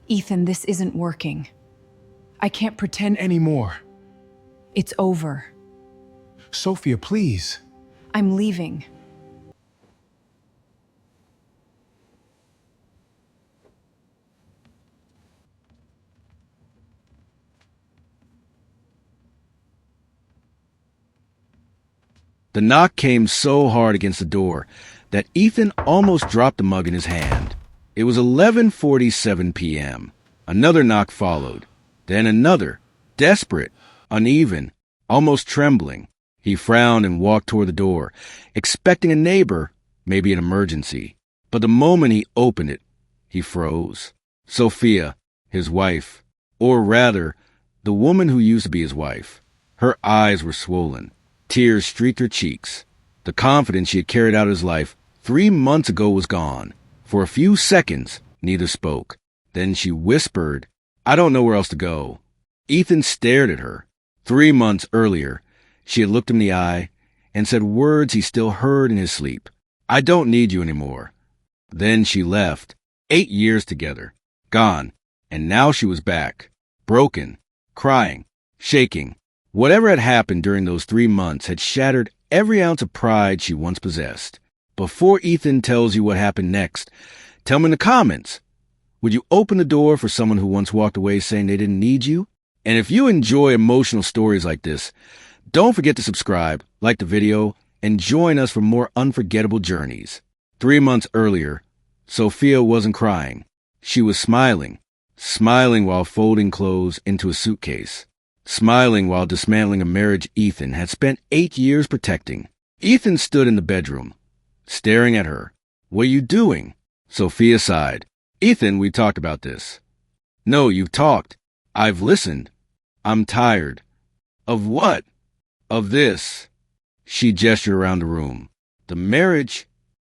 Ethan, this isn't working. I can't pretend Anymore. it's over. Sophia, please. I'm leaving. The knock came so hard against the door that Ethan almost dropped the mug in his hand. It was 11:47 p.m. Another knock followed, then another, desperate, uneven, almost trembling. He frowned and walked toward the door, expecting a neighbor, maybe an emergency. But the moment he opened it, he froze. Sophia, his wife, or rather, the woman who used to be his wife. Her eyes were swollen. Tears streaked her cheeks. The confidence she had carried out his life 3 months ago was gone. For a few seconds, neither spoke. Then she whispered, "I don't know where else to go." Ethan stared at her. 3 months earlier, she had looked him in the eye and said words he still heard in his sleep. "I don't need you anymore." Then she left. 8 years together. Gone. And now she was back. Broken. Crying. Shaking. Whatever had happened during those 3 months had shattered every ounce of pride she once possessed. Before Ethan tells you what happened next, tell me in the comments. Would you open the door for someone who once walked away saying they didn't need you? And if you enjoy emotional stories like this, don't forget to subscribe, like the video, and join us for more unforgettable journeys. 3 months earlier, Sophia wasn't crying. She was smiling. Smiling while folding clothes into a suitcase. Smiling while dismantling a marriage Ethan had spent 8 years protecting. Ethan stood in the bedroom, staring at her. "What are you doing?" Sophia sighed. "Ethan, we talked about this." "No, you've talked. I've listened. I'm tired." "Of what?" "Of this." She gestured around the room. "The marriage?"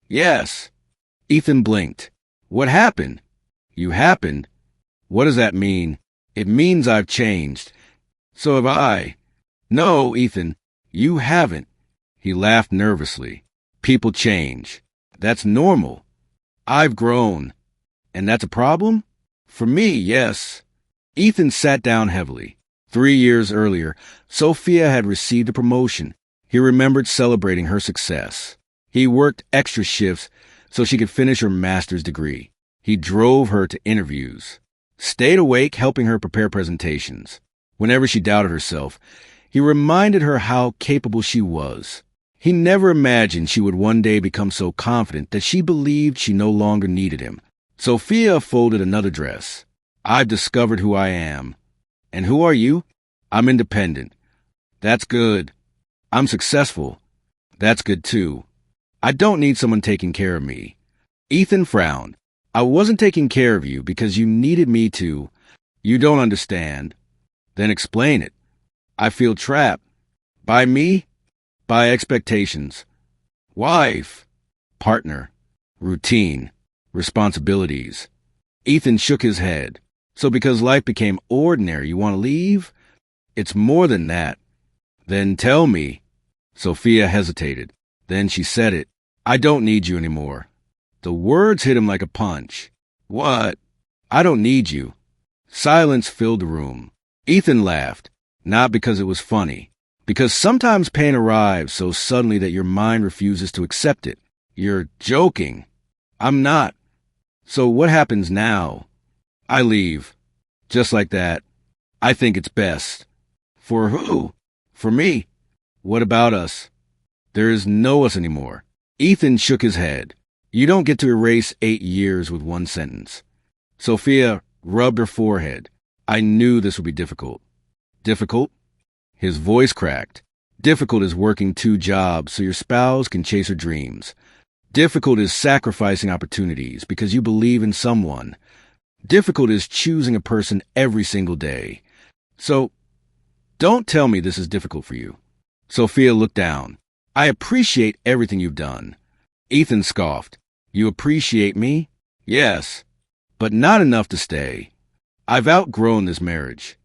"Yes." Ethan blinked. "What happened?" "You happened." "What does that mean?" "It means I've changed." "So have I." "No, Ethan, you haven't." He laughed nervously. "People change. That's normal. I've grown." "And that's a problem?" "For me, yes." Ethan sat down heavily. 3 years earlier, Sophia had received a promotion. He remembered celebrating her success. He worked extra shifts so she could finish her master's degree. He drove her to interviews, stayed awake helping her prepare presentations. Whenever she doubted herself, he reminded her how capable she was. He never imagined she would one day become so confident that she believed she no longer needed him. Sophia folded another dress. "I've discovered who I am." "And who are you?" "I'm independent." "That's good." "I'm successful." "That's good too." "I don't need someone taking care of me." Ethan frowned. "I wasn't taking care of you because you needed me to." "You don't understand." "Then explain it." "I feel trapped." "By me?" "By expectations." "Wife." "Partner." "Routine." "Responsibilities." Ethan shook his head. "So because life became ordinary, you want to leave?" "It's more than that." "Then tell me." Sophia hesitated. Then she said it. "I don't need you anymore." The words hit him like a punch. "What?" "I don't need you." Silence filled the room. Ethan laughed, not because it was funny, because sometimes pain arrives so suddenly that your mind refuses to accept it. "You're joking." "I'm not." "So what happens now?" "I leave." Just like that. "I think it's best." "For who?" "For me." "What about us?" "There is no us anymore." Ethan shook his head. "You don't get to erase 8 years with one sentence." Sophia rubbed her forehead. "I knew this would be difficult." "Difficult?" His voice cracked. "Difficult is working 2 jobs so your spouse can chase her dreams. Difficult is sacrificing opportunities because you believe in someone. Difficult is choosing a person every single day. So, don't tell me this is difficult for you." Sophia looked down. "I appreciate everything you've done." Ethan scoffed. "You appreciate me?" "Yes, but not enough to stay. I've outgrown this marriage."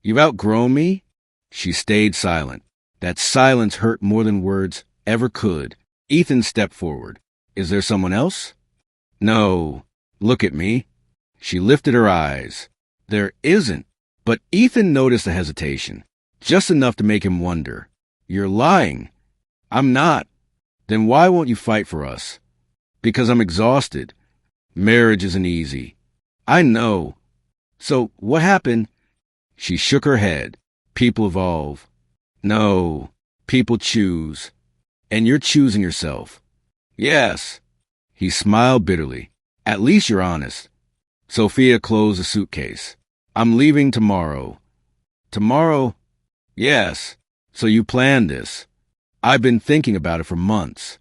"You've outgrown me?" She stayed silent. That silence hurt more than words ever could. Ethan stepped forward. "Is there someone else?" "No." "Look at me." She lifted her eyes. There isn't. But Ethan noticed the hesitation, just enough to make him wonder. You're lying. I'm not. Then why won't you fight for us? Because I'm exhausted. Marriage isn't easy. I know. So what happened? She shook her head. People evolve. No. People choose. And you're choosing yourself. Yes. He smiled bitterly. At least you're honest. Sophia closed the suitcase. I'm leaving tomorrow. Tomorrow? Yes. So you planned this. I've been thinking about it for months.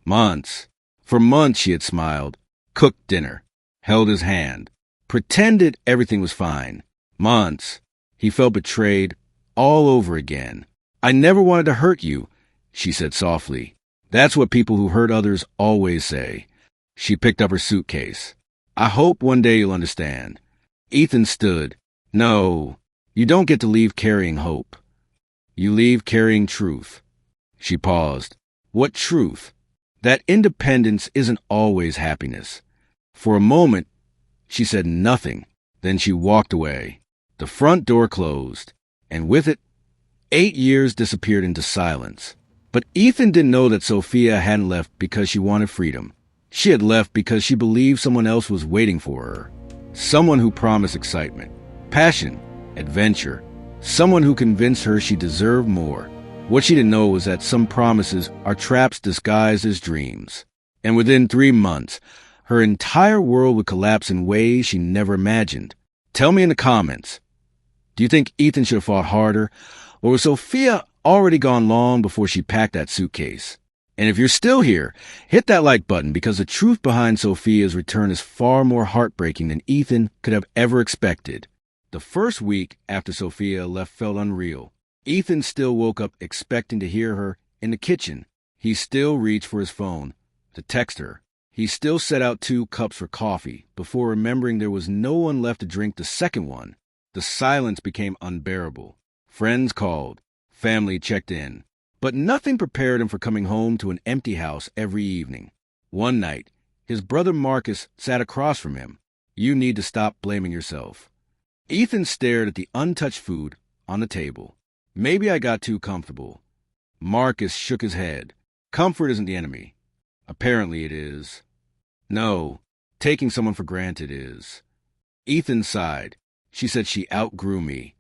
Months. For months she had smiled, cooked dinner, held his hand, pretended everything was fine. Months. He felt betrayed all over again. I never wanted to hurt you, she said softly. That's what people who hurt others always say. She picked up her suitcase. I hope one day you'll understand. Ethan stood. No, you don't get to leave carrying hope. You leave carrying truth. She paused. What truth? That independence isn't always happiness. For a moment, she said nothing. Then she walked away. The front door closed, and with it, 8 years disappeared into silence. But Ethan didn't know that Sophia hadn't left because she wanted freedom. She had left because she believed someone else was waiting for her. Someone who promised excitement, passion, adventure. Someone who convinced her she deserved more. What she didn't know was that some promises are traps disguised as dreams. And within 3 months, her entire world would collapse in ways she never imagined. Tell me in the comments. Do you think Ethan should have fought harder? Or was Sophia already gone long before she packed that suitcase? And if you're still here, hit that like button because the truth behind Sophia's return is far more heartbreaking than Ethan could have ever expected. The first week after Sophia left felt unreal. Ethan still woke up expecting to hear her in the kitchen. He still reached for his phone to text her. He still set out 2 cups for coffee before remembering there was no one left to drink the second one. The silence became unbearable. Friends called. Family checked in. But nothing prepared him for coming home to an empty house every evening. One night, his brother Marcus sat across from him. You need to stop blaming yourself. Ethan stared at the untouched food on the table. Maybe I got too comfortable. Marcus shook his head. Comfort isn't the enemy. Apparently it is. No, taking someone for granted is. Ethan sighed. She said she outgrew me.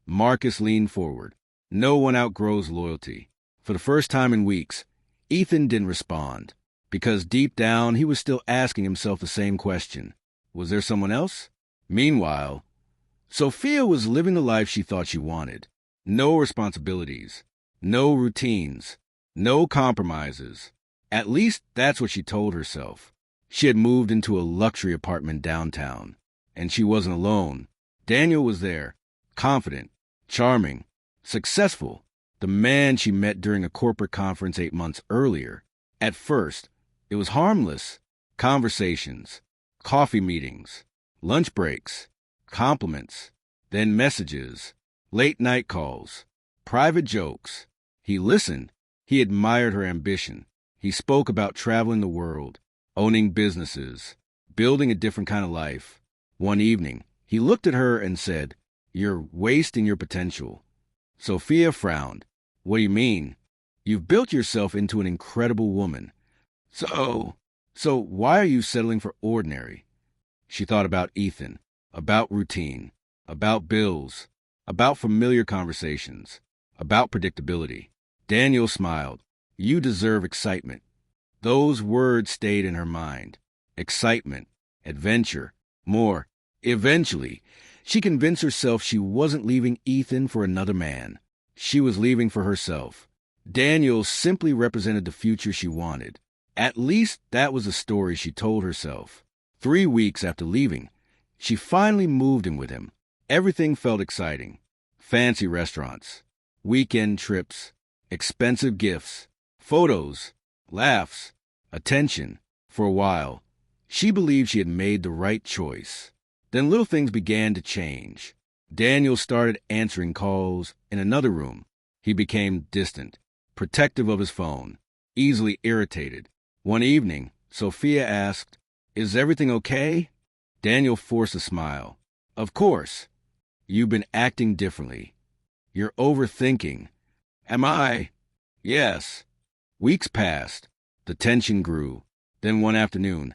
Marcus leaned forward. No one outgrows loyalty. For the first time in weeks, Ethan didn't respond, because deep down he was still asking himself the same question. Was there someone else? Meanwhile, Sophia was living the life she thought she wanted. No responsibilities, no routines, no compromises. At least that's what she told herself. She had moved into a luxury apartment downtown, and she wasn't alone. Daniel was there, confident, charming, successful. The man she met during a corporate conference 8 months earlier. At first, it was harmless. Conversations, coffee meetings, lunch breaks, compliments, then messages, late-night calls, private jokes. He listened. He admired her ambition. He spoke about traveling the world, owning businesses, building a different kind of life. One evening, he looked at her and said, "You're wasting your potential." Sophia frowned. What do you mean? You've built yourself into an incredible woman. So why are you settling for ordinary? She thought about Ethan, about routine, about bills, about familiar conversations, about predictability. Daniel smiled. You deserve excitement. Those words stayed in her mind. Excitement, adventure, more. Eventually, she convinced herself she wasn't leaving Ethan for another man. She was leaving for herself. Daniel simply represented the future she wanted. At least that was the story she told herself. 3 weeks after leaving, she finally moved in with him. Everything felt exciting. Fancy restaurants, weekend trips, expensive gifts, photos, laughs, attention. For a while, she believed she had made the right choice. Then little things began to change. Daniel started answering calls in another room. He became distant, protective of his phone, easily irritated. One evening, Sophia asked, "Is everything okay?" Daniel forced a smile. Of course. You've been acting differently. You're overthinking. Am I? Yes. Weeks passed. The tension grew. Then one afternoon,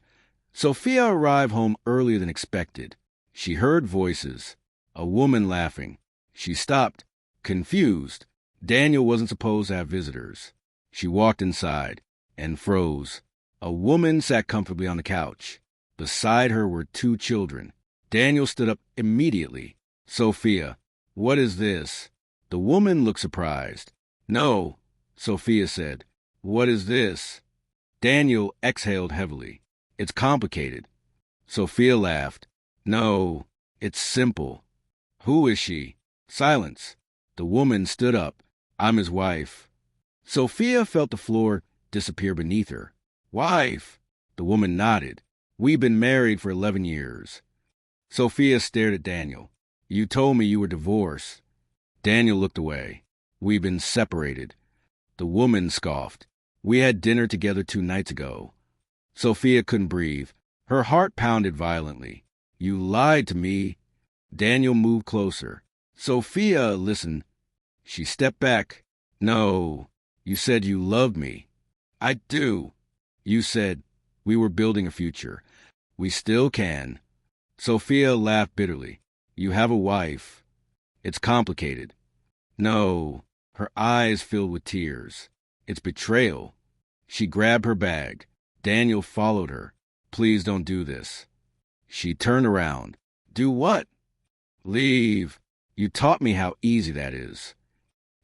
Sophia arrived home earlier than expected. She heard voices. A woman laughing. She stopped, confused. Daniel wasn't supposed to have visitors. She walked inside and froze. A woman sat comfortably on the couch. Beside her were two children. Daniel stood up immediately. Sophia, what is this? The woman looked surprised. No, Sophia said. What is this? Daniel exhaled heavily. It's complicated. Sophia laughed. No, it's simple. Who is she? Silence. The woman stood up. I'm his wife. Sophia felt the floor disappear beneath her. Wife? The woman nodded. We've been married for 11 years. Sophia stared at Daniel. You told me you were divorced. Daniel looked away. We've been separated. The woman scoffed. We had dinner together 2 nights ago. Sophia couldn't breathe. Her heart pounded violently. You lied to me. Daniel moved closer. Sophia, listen. She stepped back. No, you said you loved me. I do. You said we were building a future. We still can. Sophia laughed bitterly. You have a wife. It's complicated. No. Her eyes filled with tears. It's betrayal. She grabbed her bag. Daniel followed her. Please don't do this. She turned around. Do what? Leave. You taught me how easy that is.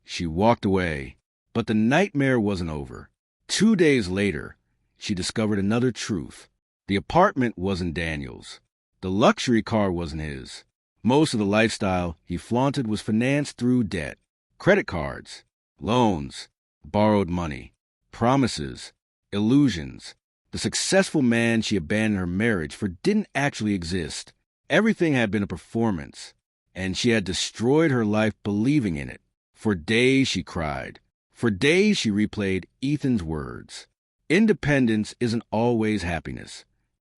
She walked away. But the nightmare wasn't over. 2 days later, she discovered another truth. The apartment wasn't Daniel's. The luxury car wasn't his. Most of the lifestyle he flaunted was financed through debt. Credit cards, loans, borrowed money, promises, illusions. The successful man she abandoned her marriage for didn't actually exist. Everything had been a performance, and she had destroyed her life believing in it. For days she cried. For days she replayed Ethan's words. Independence isn't always happiness.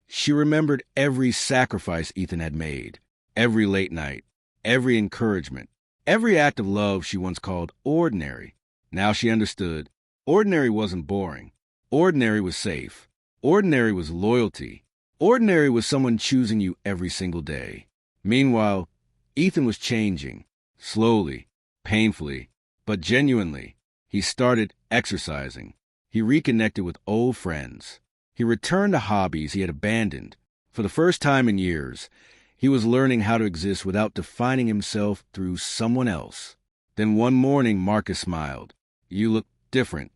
She remembered every sacrifice Ethan had made, every late night, every encouragement, every act of love she once called ordinary. Now she understood. Ordinary wasn't boring. Ordinary was safe. Ordinary was loyalty. Ordinary was someone choosing you every single day. Meanwhile, Ethan was changing, slowly, painfully, but genuinely. He started exercising. He reconnected with old friends. He returned to hobbies he had abandoned. For the first time in years, he was learning how to exist without defining himself through someone else. Then one morning, Marcus smiled. You look different.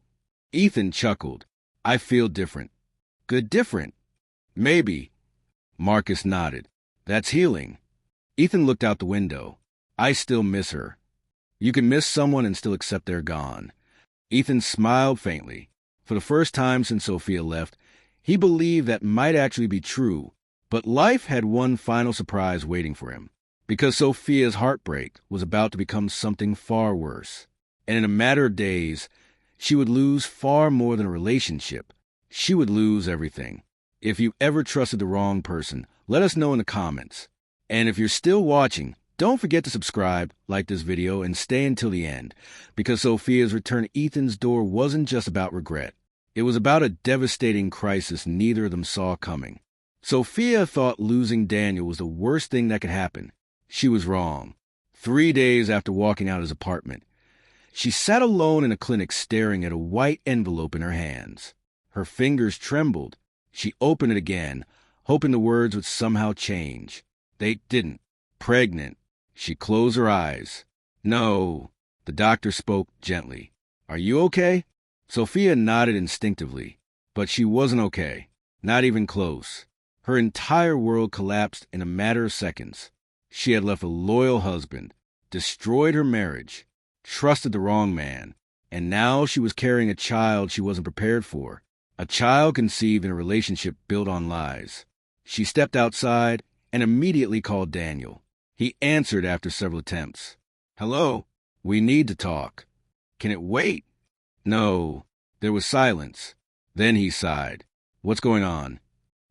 Ethan chuckled. I feel different. Good different. Maybe. Marcus nodded. That's healing. Ethan looked out the window. I still miss her. You can miss someone and still accept they're gone. Ethan smiled faintly. For the first time since Sophia left, he believed that might actually be true. But life had one final surprise waiting for him, because Sophia's heartbreak was about to become something far worse. And in a matter of days, she would lose far more than a relationship. She would lose everything. If you ever trusted the wrong person, let us know in the comments. And if you're still watching, don't forget to subscribe, like this video, and stay until the end, because Sophia's return to Ethan's door wasn't just about regret. It was about a devastating crisis neither of them saw coming. Sophia thought losing Daniel was the worst thing that could happen. She was wrong. 3 days after walking out of his apartment, she sat alone in a clinic staring at a white envelope in her hands. Her fingers trembled. She opened it again, hoping the words would somehow change. They didn't. Pregnant. She closed her eyes. No. The doctor spoke gently. Are you okay? Sophia nodded instinctively, but she wasn't okay. Not even close. Her entire world collapsed in a matter of seconds. She had left a loyal husband, destroyed her marriage, trusted the wrong man, and now she was carrying a child she wasn't prepared for, a child conceived in a relationship built on lies. She stepped outside and immediately called Daniel. He answered after several attempts. Hello, we need to talk. Can it wait? No. There was silence. Then he sighed. What's going on?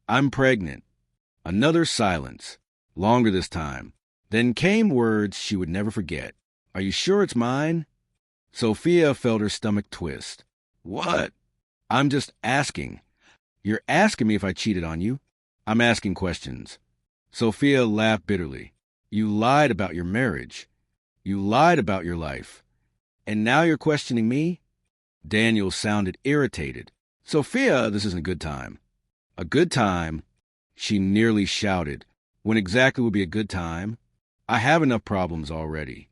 I'm pregnant. Another silence, longer this time. Then came words she would never forget. Are you sure it's mine? Sophia felt her stomach twist. What? I'm just asking. You're asking me if I cheated on you? I'm asking questions. Sophia laughed bitterly. You lied about your marriage. You lied about your life. And now you're questioning me? Daniel sounded irritated. Sophia, this isn't a good time. A good time? She nearly shouted. When exactly would be a good time? I have enough problems already.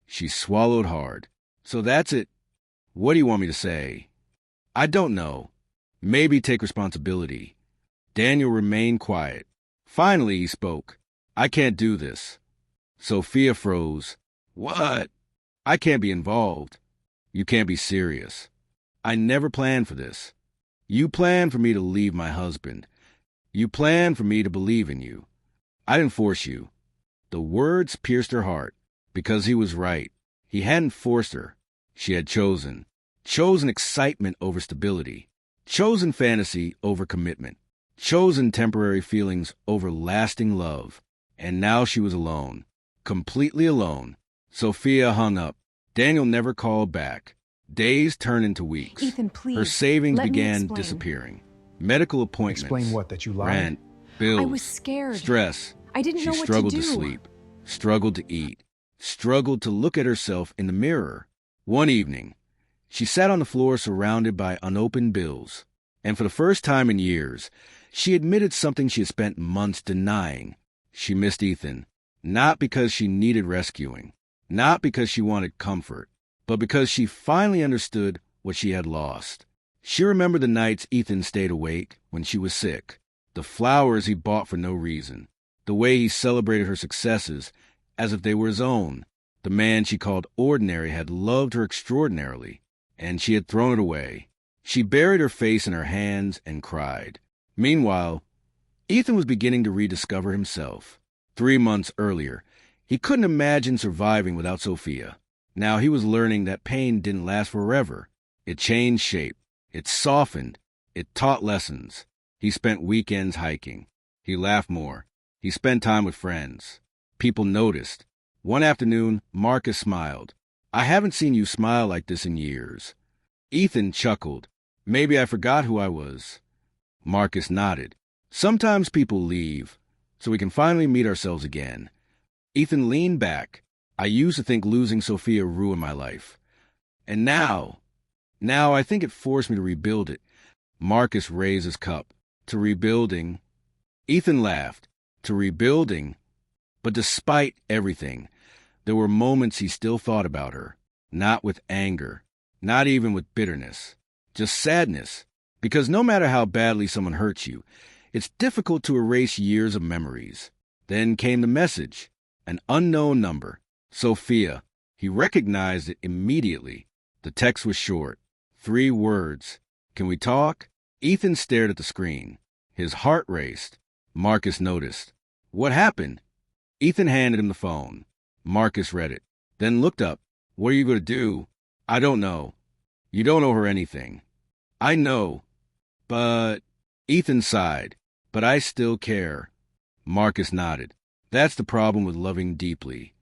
She swallowed hard. So that's it. What do you want me to say? I don't know. Maybe take responsibility. Daniel remained quiet. Finally, he spoke. I can't do this. Sophia froze. What? I can't be involved. You can't be serious. I never planned for this. You planned for me to leave my husband. You planned for me to believe in you. I didn't force you. The words pierced her heart, because he was right. He hadn't forced her. She had chosen. Chosen excitement over stability. Chosen fantasy over commitment. Chosen temporary feelings over lasting love. And now she was alone. Completely alone. Sophia hung up. Daniel never called back. Days turned into weeks. Ethan, please. Her savings let me began explain. disappearing. Medical appointments. Explain what, that you lied? Rent, bills. I was scared. Stress. I didn't know She what to struggled do. to sleep. Struggled to eat. Struggled to look at herself in the mirror. One evening, she sat on the floor surrounded by unopened bills. And for the first time in years, she admitted something she had spent months denying. She missed Ethan. Not because she needed rescuing. Not because she wanted comfort. But because she finally understood what she had lost. She remembered the nights Ethan stayed awake when she was sick. The flowers he bought for no reason. The way he celebrated her successes as if they were his own. The man she called ordinary had loved her extraordinarily, and she had thrown it away. She buried her face in her hands and cried. Meanwhile, Ethan was beginning to rediscover himself. 3 months earlier, he couldn't imagine surviving without Sophia. Now he was learning that pain didn't last forever. It changed shape. It softened. It taught lessons. He spent weekends hiking. He laughed more. He spent time with friends. People noticed. One afternoon, Marcus smiled. I haven't seen you smile like this in years. Ethan chuckled. Maybe I forgot who I was. Marcus nodded. Sometimes people leave, so we can finally meet ourselves again. Ethan leaned back. I used to think losing Sophia ruined my life. And now I think it forced me to rebuild it. Marcus raised his cup. To rebuilding. Ethan laughed. To rebuilding. But despite everything, there were moments he still thought about her. Not with anger. Not even with bitterness. Just sadness. Because no matter how badly someone hurts you, it's difficult to erase years of memories. Then came the message. An unknown number. Sophia. He recognized it immediately. The text was short. 3 words. Can we talk? Ethan stared at the screen. His heart raced. Marcus noticed. What happened? Ethan handed him the phone. Marcus read it. Then looked up. What are you going to do? I don't know. You don't owe her anything. I know. But... Ethan sighed. But I still care. Marcus nodded. That's the problem with loving deeply.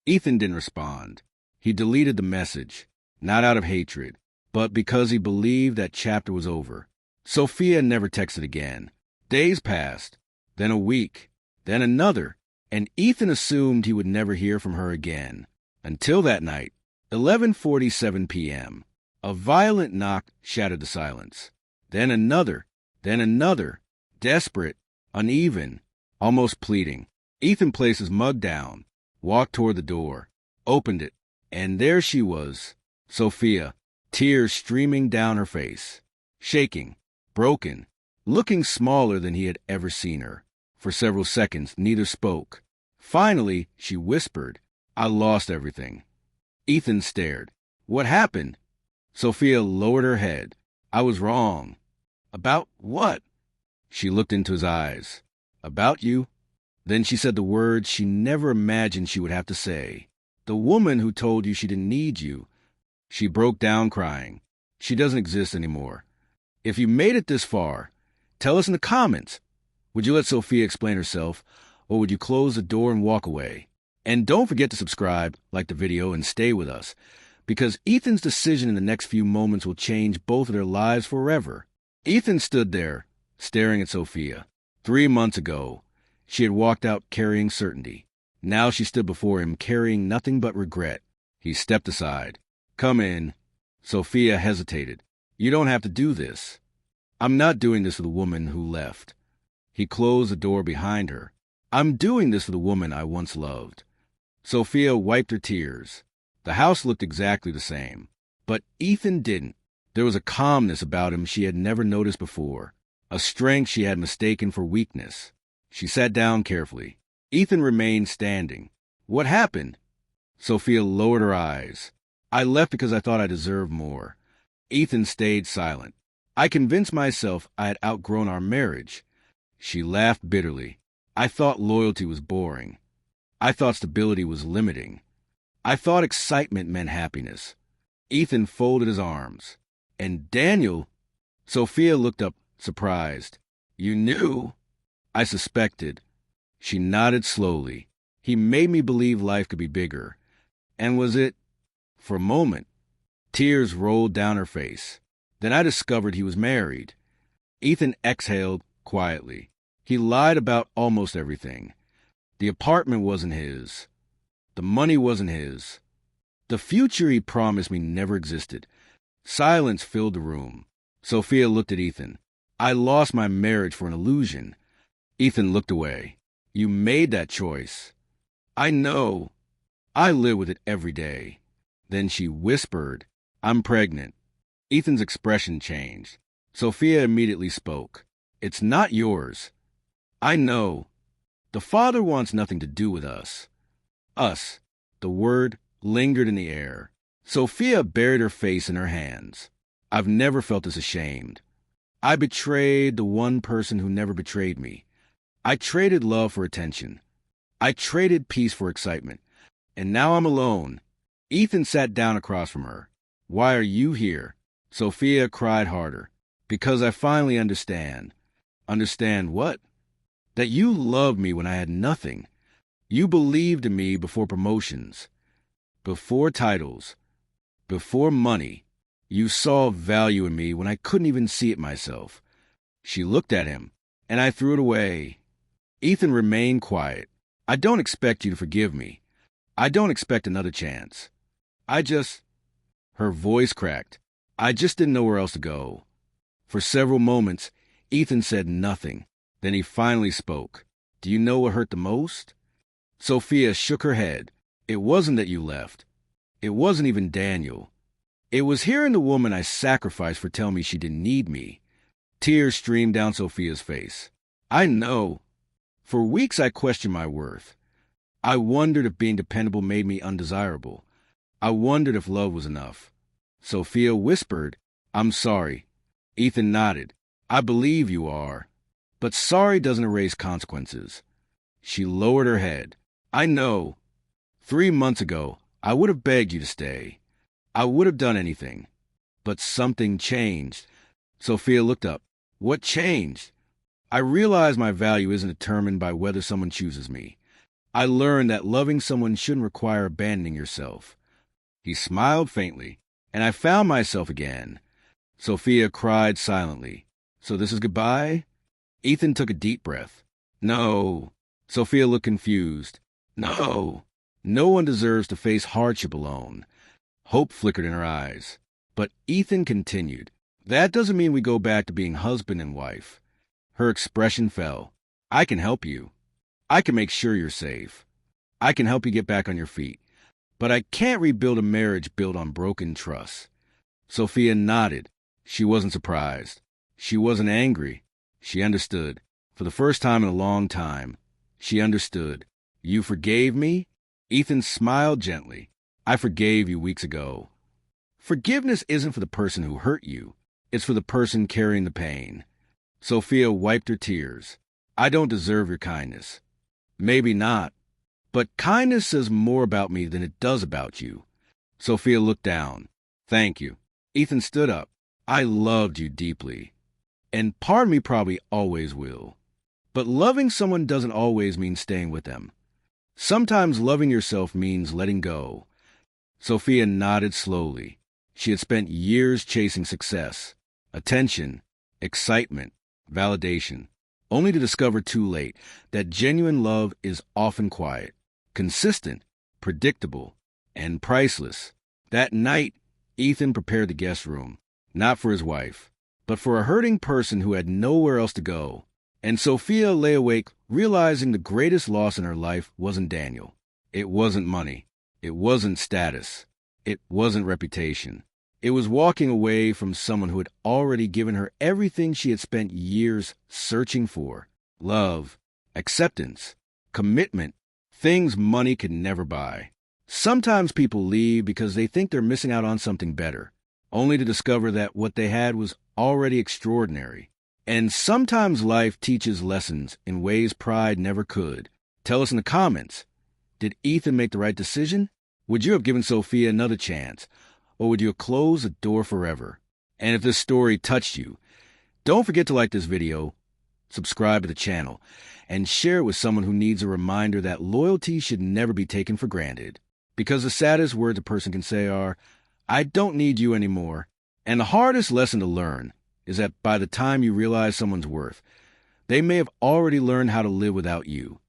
Ethan didn't respond. He deleted the message, not out of hatred, but because he believed that chapter was over. Sophia never texted again. Days passed, then a week, then another, and Ethan assumed he would never hear from her again. Until that night, 11:47 p.m., a violent knock shattered the silence. Then another, desperate, uneven, almost pleading. Ethan placed his mug down, walked toward the door, opened it, and there she was, Sophia, tears streaming down her face, shaking, broken, looking smaller than he had ever seen her. For several seconds, neither spoke. Finally, she whispered, I lost everything. Ethan stared. What happened? Sophia lowered her head. I was wrong. About what? She looked into his eyes. About you. Then she said the words she never imagined she would have to say. The woman who told you she didn't need you. She broke down crying. She doesn't exist anymore. If you made it this far, tell us in the comments. Would you let Sophia explain herself, or would you close the door and walk away? And don't forget to subscribe, like the video, and stay with us, because Ethan's decision in the next few moments will change both of their lives forever. Ethan stood there, staring at Sophia. 3 months ago, she had walked out carrying certainty. Now she stood before him carrying nothing but regret. He stepped aside. "Come in." Sophia hesitated. "You don't have to do this." "I'm not doing this for the woman who left." He closed the door behind her. "I'm doing this for the woman I once loved." Sophia wiped her tears. The house looked exactly the same, but Ethan didn't. There was a calmness about him she had never noticed before, a strength she had mistaken for weakness. She sat down carefully. Ethan remained standing. "What happened?" Sophia lowered her eyes. "I left because I thought I deserved more." Ethan stayed silent. "I convinced myself I had outgrown our marriage." She laughed bitterly. "I thought loyalty was boring. I thought stability was limiting. I thought excitement meant happiness." Ethan folded his arms. "And Daniel?" Sophia looked up, surprised. "You knew?" "I suspected." She nodded slowly. "He made me believe life could be bigger." "And was it?" For a moment, tears rolled down her face. "Then I discovered he was married." Ethan exhaled quietly. He lied about almost everything. The apartment wasn't his. The money wasn't his. The future he promised me never existed. Silence filled the room. Sophia looked at Ethan. "I lost my marriage for an illusion." Ethan looked away. "You made that choice." "I know. I live with it every day." Then she whispered, "I'm pregnant." Ethan's expression changed. Sophia immediately spoke. "It's not yours." "I know. The father wants nothing to do with us." "Us." The word lingered in the air. Sophia buried her face in her hands. "I've never felt this ashamed. I betrayed the one person who never betrayed me. I traded love for attention. I traded peace for excitement. And now I'm alone." Ethan sat down across from her. "Why are you here?" Sophia cried harder. "Because I finally understand." "Understand what?" "That you loved me when I had nothing. You believed in me before promotions, before titles, before money. You saw value in me when I couldn't even see it myself." She looked at him, and I threw it away. Ethan remained quiet. "I don't expect you to forgive me. I don't expect another chance. I just—" Her voice cracked. "I just didn't know where else to go." For several moments, Ethan said nothing. Then he finally spoke. "Do you know what hurt the most?" Sophia shook her head. "It wasn't that you left. It wasn't even Daniel. It was hearing the woman I sacrificed for telling me she didn't need me." Tears streamed down Sophia's face. "I know. For weeks I questioned my worth. I wondered if being dependable made me undesirable. I wondered if love was enough." Sophia whispered, "I'm sorry." Ethan nodded. "I believe you are. But sorry doesn't erase consequences." She lowered her head. "I know. 3 months ago, I would have begged you to stay. I would have done anything. But something changed." Sophia looked up. "What changed?" "I realized my value isn't determined by whether someone chooses me. I learned that loving someone shouldn't require abandoning yourself." He smiled faintly, and I found myself again. Sophia cried silently. "So this is goodbye?" Ethan took a deep breath. "No." Sophia looked confused. "No. No one deserves to face hardship alone." Hope flickered in her eyes. But Ethan continued. "That doesn't mean we go back to being husband and wife." Her expression fell. "I can help you. I can make sure you're safe. I can help you get back on your feet. But I can't rebuild a marriage built on broken trust." Sophia nodded. She wasn't surprised. She wasn't angry. She understood. For the first time in a long time, she understood. "You forgave me?" Ethan smiled gently. "I forgave you weeks ago." Forgiveness isn't for the person who hurt you. It's for the person carrying the pain. Sophia wiped her tears. "I don't deserve your kindness." "Maybe not. But kindness says more about me than it does about you." Sophia looked down. "Thank you." Ethan stood up. "I loved you deeply. And part of me probably always will. But loving someone doesn't always mean staying with them. Sometimes loving yourself means letting go. Sophia nodded slowly. She had spent years chasing success, attention, excitement, validation, only to discover too late that genuine love is often quiet, consistent, predictable, and priceless. That night, Ethan prepared the guest room, not for his wife, but for a hurting person who had nowhere else to go. And Sophia lay awake, realizing the greatest loss in her life wasn't Daniel. It wasn't money. It wasn't status. It wasn't reputation. It was walking away from someone who had already given her everything she had spent years searching for. Love, acceptance, commitment, things money could never buy. Sometimes people leave because they think they're missing out on something better, only to discover that what they had was already extraordinary. And sometimes life teaches lessons in ways pride never could. Tell us in the comments, did Ethan make the right decision? Would you have given Sophia another chance? Or would you have closed the door forever? And if this story touched you, don't forget to like this video, subscribe to the channel, and share it with someone who needs a reminder that loyalty should never be taken for granted. Because the saddest words a person can say are, "I don't need you anymore." And the hardest lesson to learn is that by the time you realize someone's worth, they may have already learned how to live without you.